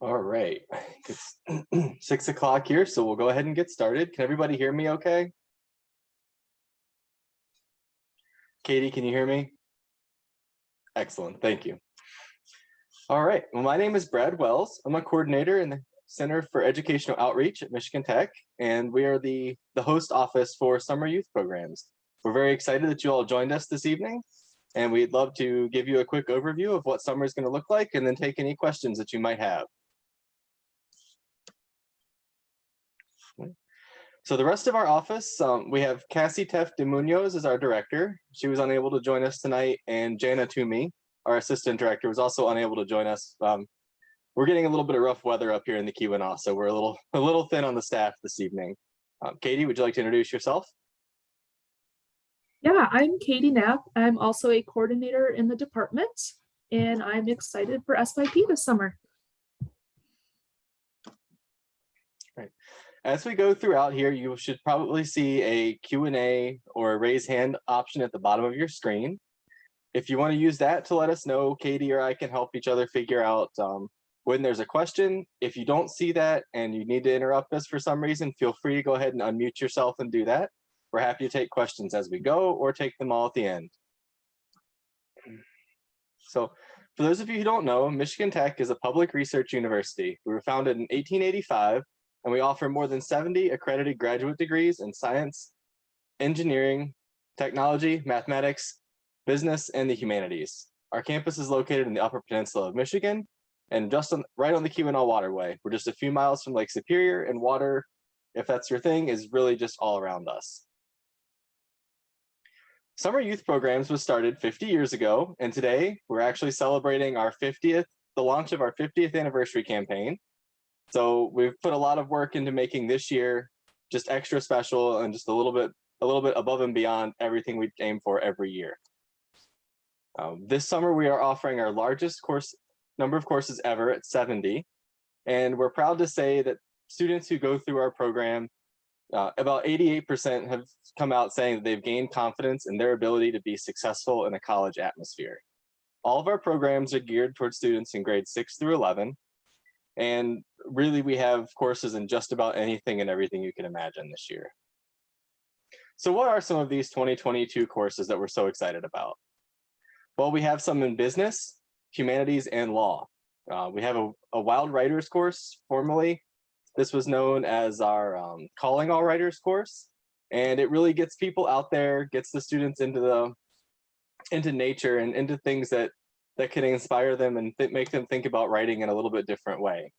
All right, it's 6 o'clock here, so we'll go ahead and get started. Can everybody hear me okay? Katie, can you hear me? Excellent, thank you. All right, well, my name is Brad Wells. I'm a coordinator in the Center for Educational Outreach at Michigan Tech, and we are the host office for summer youth programs. We're very excited that you all joined us this evening, and we'd love to give you a quick overview of what summer is going to look like and then take any questions that you might have. So the rest of our office, we have Cassie Teff de Munoz as our director. She was unable to join us tonight, and Jana Toomey, our assistant director, was also unable to join us. We're getting a little bit of rough weather up here in the Keweenaw, so we're a little thin on the staff this evening. Katie, would you like to introduce yourself? Yeah, I'm Katie Knapp. I'm also a coordinator in the department, and I'm excited for SYP this summer. Right. As we go throughout here, you should probably see a Q&A or a raise hand option at the bottom of your screen. If you want to use that to let us know, Katie or I can help each other figure out when there's a question. If you don't see that and you need to interrupt us for some reason, feel free to go ahead and unmute yourself and do that. We're happy to take questions as we go or take them all at the end. So for those of you who don't know, Michigan Tech is a public research university. We were founded in 1885, and we offer more than 70 accredited graduate degrees in science, engineering, technology, mathematics, business, and the humanities. Our campus is located in the Upper Peninsula of Michigan and right on the Keweenaw Waterway. We're just a few miles from Lake Superior, and water, if that's your thing, is really just all around us. Summer Youth Programs was started 50 years ago, and today we're actually celebrating the launch of our 50th anniversary campaign. So we've put a lot of work into making this year just extra special and just a little bit above and beyond everything we aim for every year. This summer we are offering our largest number of courses ever at 70, and we're proud to say that students who go through our program, about 88% have come out saying that they've gained confidence in their ability to be successful in a college atmosphere. All of our programs are geared towards students in grades 6 through 11. And really, we have courses in just about anything and everything you can imagine this year. So what are some of these 2022 courses that we're so excited about? Well, we have some in business, humanities, and law. We have a Wild Writers course, formerly. This was known as our Calling All Writers course, and it really gets people out there, gets the students into nature and into things that can inspire them and make them think about writing in a little bit different way.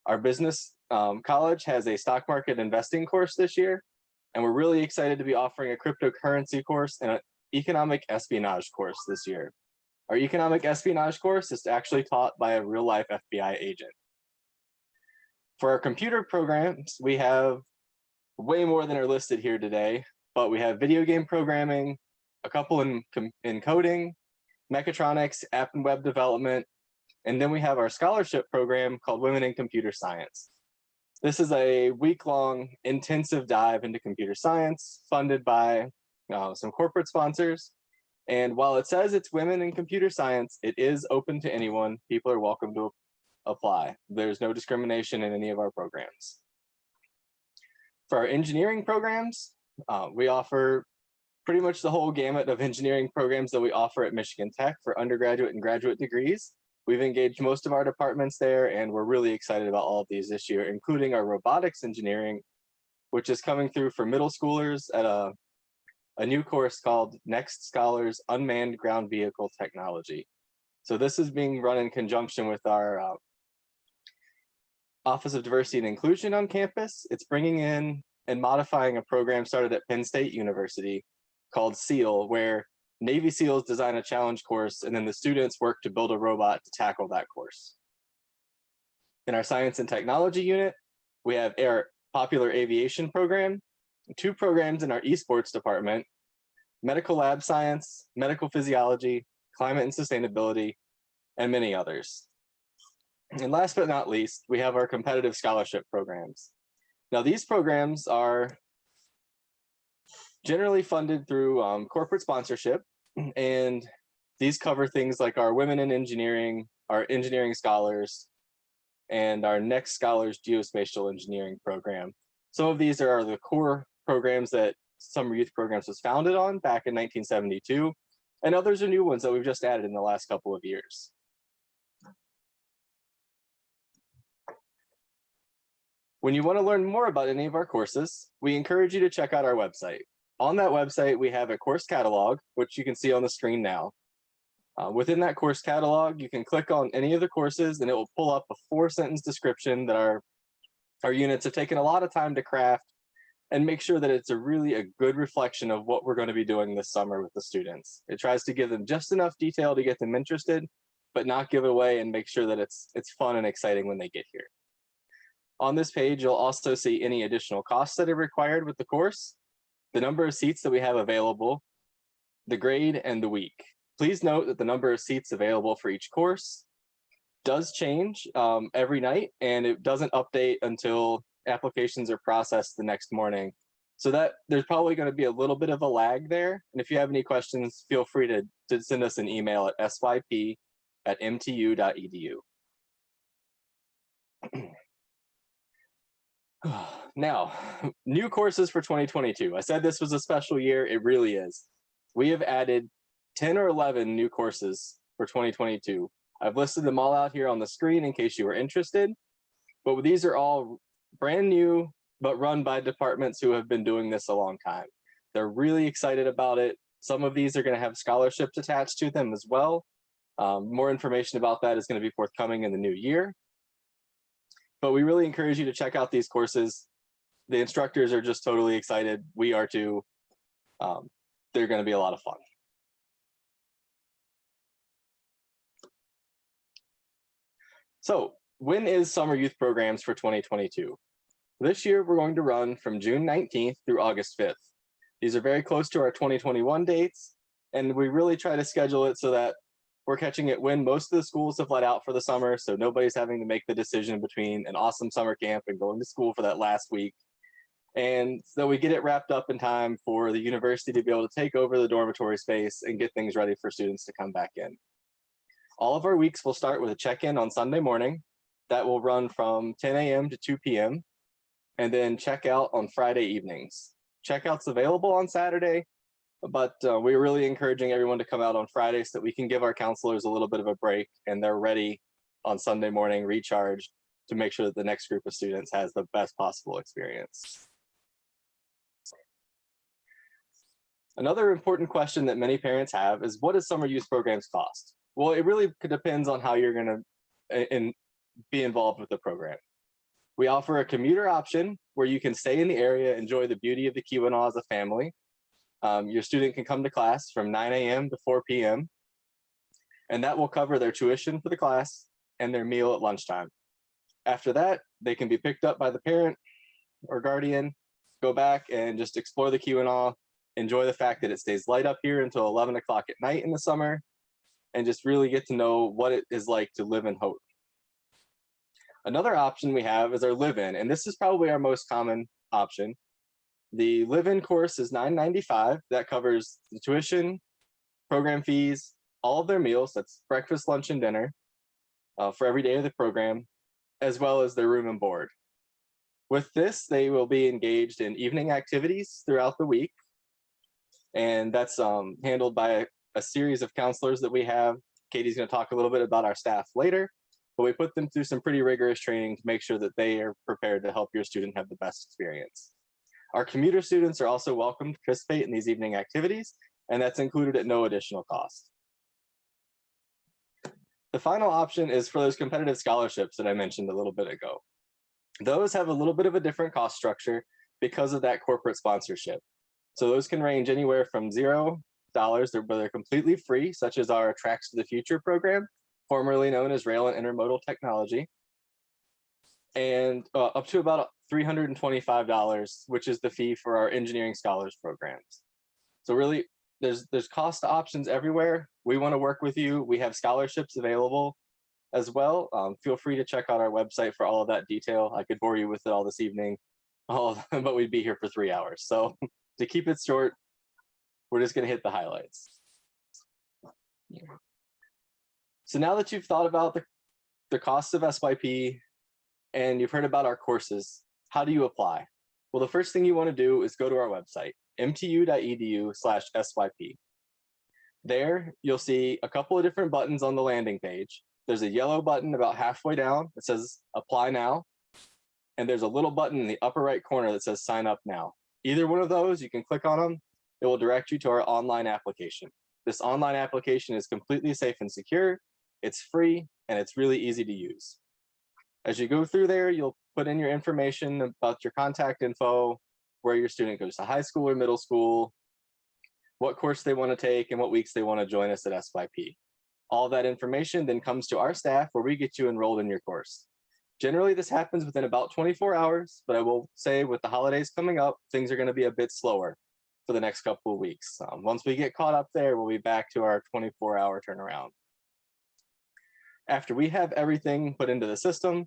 Our business college has a stock market investing course this year, and we're really excited to be offering a cryptocurrency course and an economic espionage course this year. Our economic espionage course is actually taught by a real-life FBI agent. For our computer programs, we have way more than are listed here today, but we have video game programming, a couple in coding, mechatronics, app and web development, and then we have our scholarship program called Women in Computer Science. This is a week-long intensive dive into computer science funded by some corporate sponsors. And while it says it's women in computer science, it is open to anyone. People are welcome to apply. There's no discrimination in any of our programs. For our engineering programs, we offer pretty much the whole gamut of engineering programs that we offer at Michigan Tech for undergraduate and graduate degrees. We've engaged most of our departments there, and we're really excited about all of these this year, including our robotics engineering, which is coming through for middle schoolers at a new course called Next Scholars Unmanned Ground Vehicle Technology. So this is being run in conjunction with our Office of Diversity and Inclusion on campus. It's bringing in and modifying a program started at Penn State University called SEAL, where Navy SEALs design a challenge course, and then the students work to build a robot to tackle that course. In our science and technology unit, we have our popular aviation program, 2 programs in our esports department, medical lab science, medical physiology, climate and sustainability, and many others. And last but not least, we have our competitive scholarship programs. Now, these programs are generally funded through corporate sponsorship, and these cover things like our Women in Engineering, our engineering scholars, and our Next Scholars Geospatial Engineering program. Some of these are the core programs that Summer Youth Programs was founded on back in 1972, and others are new ones that we've just added in the last couple of years. When you want to learn more about any of our courses, we encourage you to check out our website. On that website, we have a course catalog, which you can see on the screen now. Within that course catalog, you can click on any of the courses and it will pull up a 4-sentence description that our units have taken a lot of time to craft and make sure that it's really a good reflection of what we're going to be doing this summer with the students. It tries to give them just enough detail to get them interested, but not give away and make sure that it's fun and exciting when they get here. On this page, you'll also see any additional costs that are required with the course, the number of seats that we have available, the grade, and the week. Please note that the number of seats available for each course does change every night, and it doesn't update until applications are processed the next morning. So that there's probably going to be a little bit of a lag there. And if you have any questions, feel free to send us an email at syp@mtu.edu. Now, new courses for 2022. I said this was a special year. It really is. We have added 10 or 11 new courses for 2022. I've listed them all out here on the screen in case you were interested, but these are all brand new, but run by departments who have been doing this a long time. They're really excited about it. Some of these are going to have scholarships attached to them as well. More information about that is going to be forthcoming in the new year. But we really encourage you to check out these courses. The instructors are just totally excited. We are too. They're going to be a lot of fun. So when is Summer Youth Programs for 2022? This year, we're going to run from June 19th through August 5th. These are very close to our 2021 dates, and we really try to schedule it so that we're catching it when most of the schools have let out for the summer, so nobody's having to make the decision between an awesome summer camp and going to school for that last week. And so we get it wrapped up in time for the university to be able to take over the dormitory space and get things ready for students to come back in. All of our weeks will start with a check-in on Sunday morning. That will run from 10 a.m. to 2 p.m. and then check out on Friday evenings. Checkout's available on Saturday, but we're really encouraging everyone to come out on Friday so that we can give our counselors a little bit of a break and they're ready on Sunday morning, recharged, to make sure that the next group of students has the best possible experience. Another important question that many parents have is, what does summer youth programs cost? Well, it really depends on how you're going to be involved with the program. We offer a commuter option where you can stay in the area, enjoy the beauty of the Keweenaw as a family. Your student can come to class from 9 a.m. to 4 p.m. and that will cover their tuition for the class and their meal at lunchtime. After that, they can be picked up by the parent or guardian, go back and just explore the Keweenaw, enjoy the fact that it stays light up here until 11 o'clock at night in the summer, and just really get to know what it is like to live in Houghton. Another option we have is our live-in, and this is probably our most common option. The live-in course is $9.95. That covers the tuition, program fees, all of their meals, that's breakfast, lunch, and dinner, for every day of the program, as well as their room and board. With this, they will be engaged in evening activities throughout the week, and that's handled by a series of counselors that we have. Katie's going to talk a little bit about our staff later, but we put them through some pretty rigorous training to make sure that they are prepared to help your student have the best experience. Our commuter students are also welcome to participate in these evening activities, and that's included at no additional cost. The final option is for those competitive scholarships that I mentioned a little bit ago. Those have a little bit of a different cost structure because of that corporate sponsorship. So those can range anywhere from $0, they're completely free, such as our Tracks to the Future program, formerly known as Rail and Intermodal Technology, and up to about $325, which is the fee for our Engineering Scholars programs. So really, there's cost options everywhere. We want to work with you. We have scholarships available as well. Feel free to check out our website for all of that detail. I could bore you with it all this evening, but we'd be here for 3 hours. So to keep it short, we're just going to hit the highlights. So now that you've thought about the costs of SYP, and you've heard about our courses. How do you apply? Well, the first thing you want to do is go to our website, mtu.edu/SYP. There, you'll see a couple of different buttons on the landing page. There's a yellow button about halfway down that says Apply Now, and there's a little button in the upper right corner that says Sign Up Now. Either one of those, you can click on them. It will direct you to our online application. This online application is completely safe and secure. It's free, and it's really easy to use. As you go through there, you'll put in your information about your contact info, where your student goes to high school or middle school, what course they want to take, and what weeks they want to join us at SYP. All that information then comes to our staff where we get you enrolled in your course. Generally, this happens within about 24 hours, but I will say with the holidays coming up, things are going to be a bit slower for the next couple of weeks. Once we get caught up there, we'll be back to our 24-hour turnaround. After we have everything put into the system,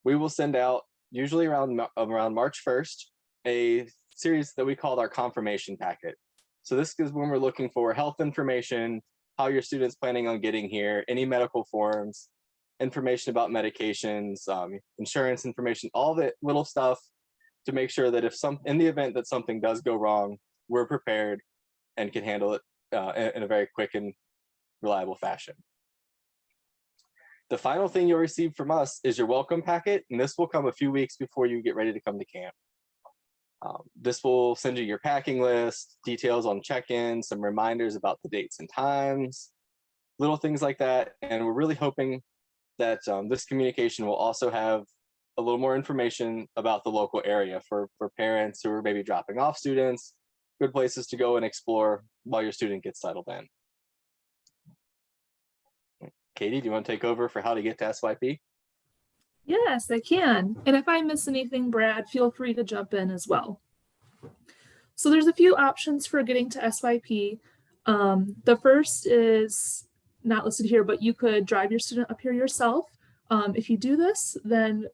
we will send out, usually around March 1st, a series that we call our confirmation packet. So this is when we're looking for health information, how your student's planning on getting here, any medical forms, information about medications, insurance information, all the little stuff to make sure that in the event that something does go wrong, we're prepared and can handle it in a very quick and reliable fashion. The final thing you'll receive from us is your welcome packet, and this will come a few weeks before you get ready to come to camp. This will send you your packing list, details on check-in, some reminders about the dates and times, little things like that. And we're really hoping that this communication will also have a little more information about the local area for parents who are maybe dropping off students, good places to go and explore while your student gets settled in. Katie, do you want to take over for how to get to SYP? Yes, I can. And if I miss anything, Brad, feel free to jump in as well. So there's a few options for getting to SYP. The first is not listed here, but you could drive your student up here yourself. If you do this, then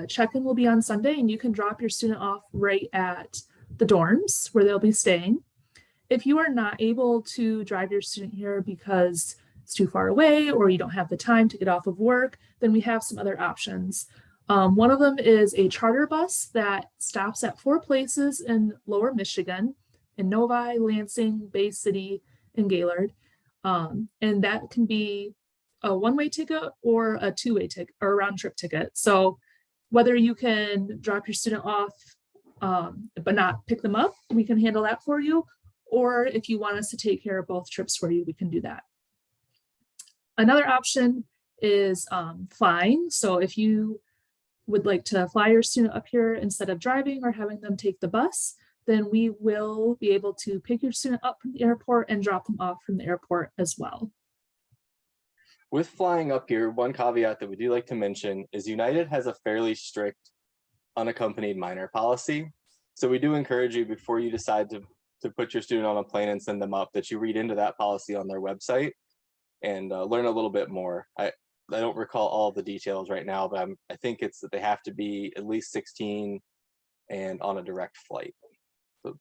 check-in will be on Sunday and you can drop your student off right at the dorms where they'll be staying. If you are not able to drive your student here because it's too far away or you don't have the time to get off of work, then we have some other options. One of them is a charter bus that stops at 4 places in Lower Michigan, in Novi, Lansing, Bay City, and Gaylord. And that can be a one-way ticket or a two-way ticket or a round-trip ticket. So whether you can drop your student off but not pick them up, we can handle that for you. Or if you want us to take care of both trips for you, we can do that. Another option is flying. So if you would like to fly your student up here instead of driving or having them take the bus, then we will be able to pick your student up from the airport and drop them off from the airport as well. With flying up here, one caveat that we do like to mention is United has a fairly strict unaccompanied minor policy. So we do encourage you before you decide to put your student on a plane and send them up that you read into that policy on their website and learn a little bit more. I don't recall all the details right now, but I think it's that they have to be at least 16 and on a direct flight. So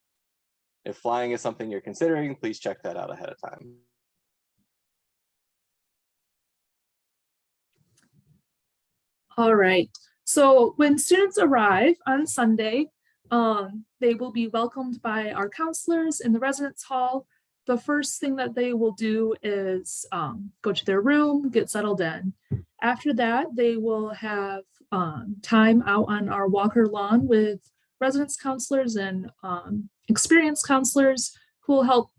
if flying is something you're considering, please check that out ahead of time. All right. So when students arrive on Sunday, they will be welcomed by our counselors in the residence hall. The first thing that they will do is go to their room, get settled in. After that, they will have time out on our Walker lawn with residence counselors and experienced counselors who will help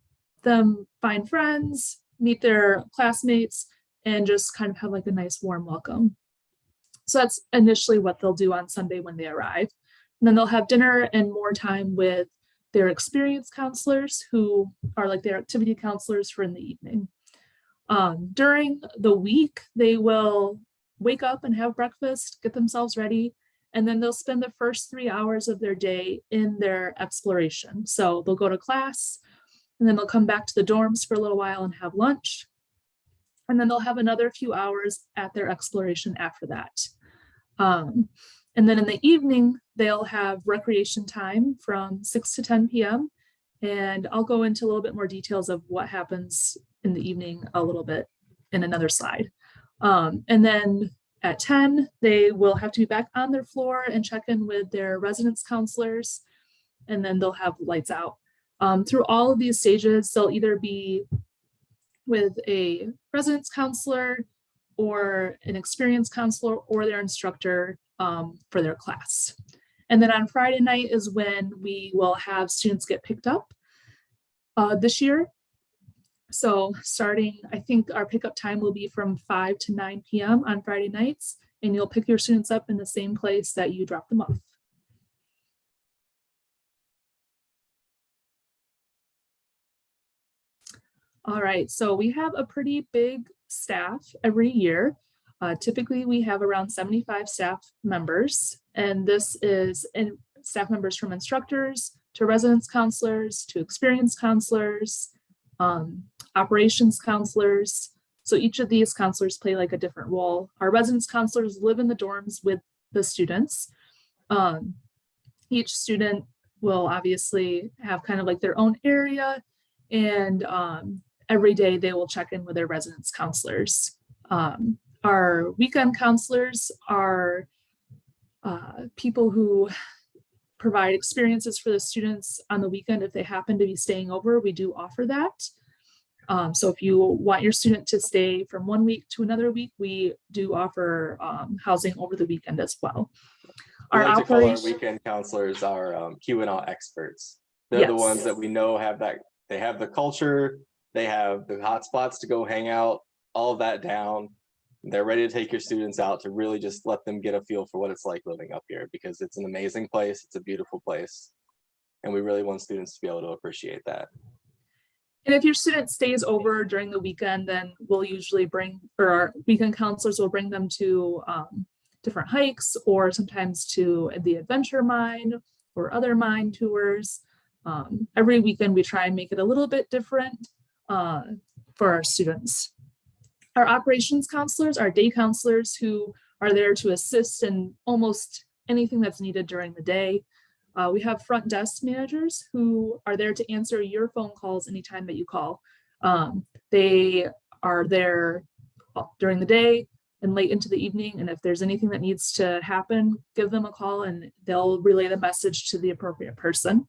them find friends, meet their classmates, and just kind of have like a nice warm welcome. So that's initially what they'll do on Sunday when they arrive. And then they'll have dinner and more time with their experienced counselors who are like their activity counselors for in the evening. During the week, they will wake up and have breakfast, get themselves ready, and then they'll spend the first 3 hours of their day in their exploration. So they'll go to class, and then they'll come back to the dorms for a little while and have lunch. And then they'll have another few hours at their exploration after that. And then in the evening, they'll have recreation time from 6 to 10 p.m. And I'll go into a little bit more details of what happens in the evening a little bit in another slide. And then At 10, they will have to be back on their floor and check in with their residence counselors, and then they'll have lights out. Through all of these stages, they'll either be with a residence counselor or an experienced counselor or their instructor for their class. And then on Friday night is when we will have students get picked up this year. So starting, I think our pickup time will be from 5 to 9 p.m. on Friday nights, and you'll pick your students up in the same place that you dropped them off. All right, so we have a pretty big staff every year. Typically, we have around 75 staff members, and this is staff members from instructors to residence counselors to experienced counselors, operations counselors. So each of these counselors play like a different role. Our residence counselors live in the dorms with the students. Each student will obviously have kind of like their own area, and every day they will check in with their residence counselors. Our weekend counselors are people who provide experiences for the students on the weekend. If they happen to be staying over, we do offer that. So if you want your student to stay from one week to another week, we do offer housing over the weekend as well. We like to call our weekend counselors our Q&A experts. They're the ones that we know have that, they have the culture, they have the hot spots to go hang out, all of that down. They're ready to take your students out to really just let them get a feel for what it's like living up here, because it's an amazing place, it's a beautiful place, and we really want students to be able to appreciate that. And if your student stays over during the weekend, then we'll usually bring, or our weekend counselors will bring them to different hikes, or sometimes to the adventure mine or other mine tours. Every weekend we try and make it a little bit different for our students. Our operations counselors are day counselors who are there to assist in almost anything that's needed during the day. We have front desk managers who are there to answer your phone calls anytime that you call. They are there during the day and late into the evening, and if there's anything that needs to happen, give them a call and they'll relay the message to the appropriate person.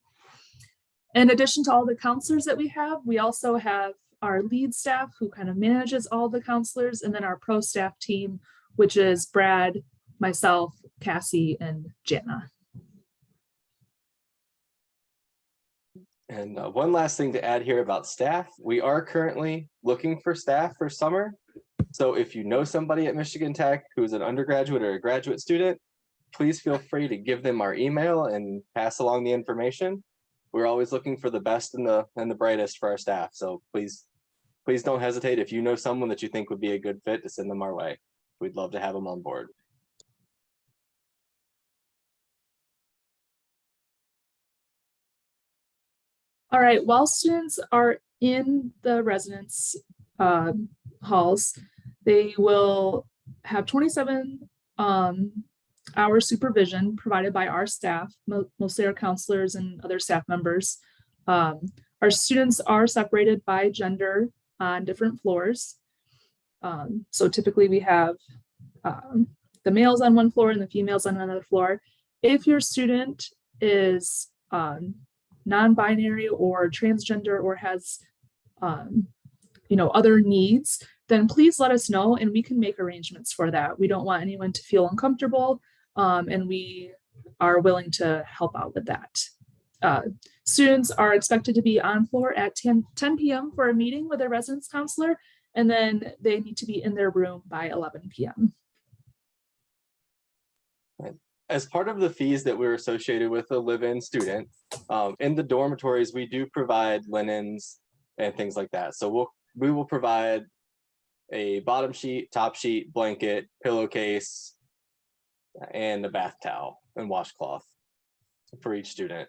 In addition to all the counselors that we also have our lead staff who kind of manages all the counselors, and then our pro staff team, which is Brad, myself, Cassie, and Jana. And one last thing to add here about staff, we are currently looking for staff for summer. So if you know somebody at Michigan Tech who's an undergraduate or a graduate student, please feel free to give them our email and pass along the information. We're always looking for the best and the brightest for our staff. So please don't hesitate. If you know someone that you think would be a good fit, to send them our way. We'd love to have them on board. All right, while students are in the residence halls, they will have 27 hour supervision provided by our staff, mostly our counselors and other staff members. Our students are separated by gender on different floors. So typically we have the males on one floor and the females on another floor. If your student is non-binary or transgender or has other needs, then please let us know and we can make arrangements for that. We don't want anyone to feel uncomfortable, and we are willing to help out with that. Students are expected to be on floor at 10 p.m. for a meeting with their residence counselor, and then they need to be in their room by 11 p.m. As part of the fees that we're associated with a live-in student, in the dormitories, we do provide linens and things like that. So we will provide a bottom sheet, top sheet, blanket, pillowcase, and a bath towel and washcloth for each student.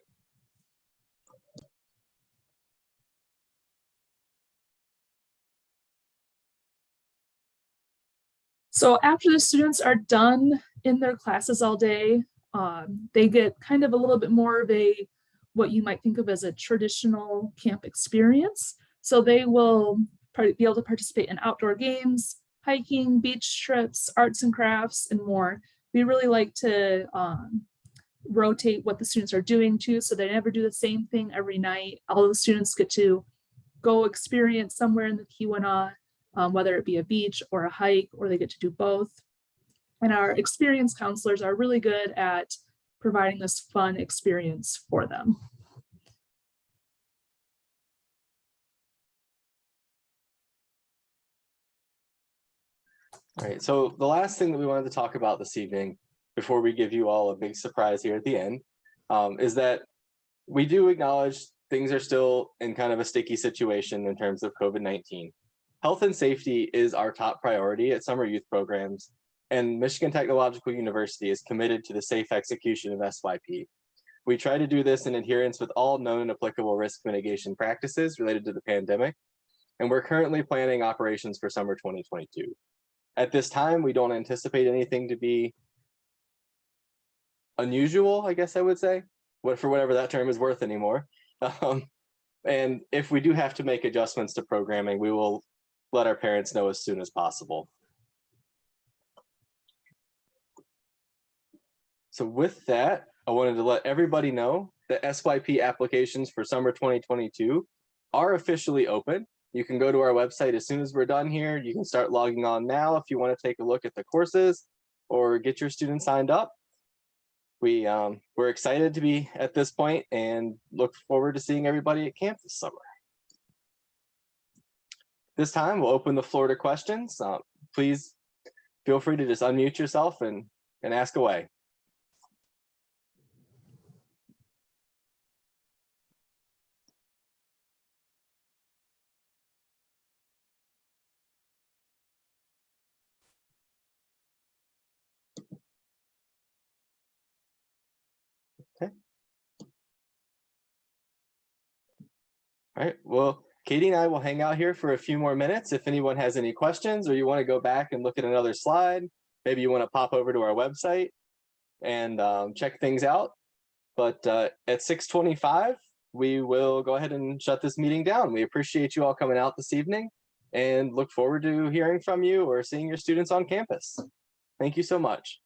So after the students are done in their classes all day, they get kind of a little bit more of what you might think of as a traditional camp experience. So they will be able to participate in outdoor games, hiking, beach trips, arts and crafts, and more. We really like to rotate what the students are doing too, so they never do the same thing every night. All the students get to go experience somewhere in the Keweenaw, whether it be a beach or a hike, or they get to do both. And our experienced counselors are really good at providing this fun experience for them. All right, so the last thing that we wanted to talk about this evening, before we give you all a big surprise here at the end, is that we do acknowledge things are still in kind of a sticky situation in terms of COVID-19. Health and safety is our top priority at summer youth programs, and Michigan Technological University is committed to the safe execution of SYP. We try to do this in adherence with all known and applicable risk mitigation practices related to the pandemic, and we're currently planning operations for summer 2022. At this time, we don't anticipate anything to be unusual, I guess I would say, for whatever that term is worth anymore. And if we do have to make adjustments to programming, we will let our parents know as soon as possible. So with that, I wanted to let everybody know that SYP applications for summer 2022 are officially open. You can go to our website as soon as we're done here. You can start logging on now if you want to take a look at the courses or get your students signed up. We're excited to be at this point and look forward to seeing everybody at camp this summer. This time we'll open the floor to questions. Please feel free to just unmute yourself and ask away. Okay. All right, well, Katie and I will hang out here for a few more minutes. If anyone has any questions or you want to go back and look at another slide, maybe you want to pop over to our website and check things out. But at 6:25, we will go ahead and shut this meeting down. We appreciate you all coming out this evening and look forward to hearing from you or seeing your students on campus. Thank you so much.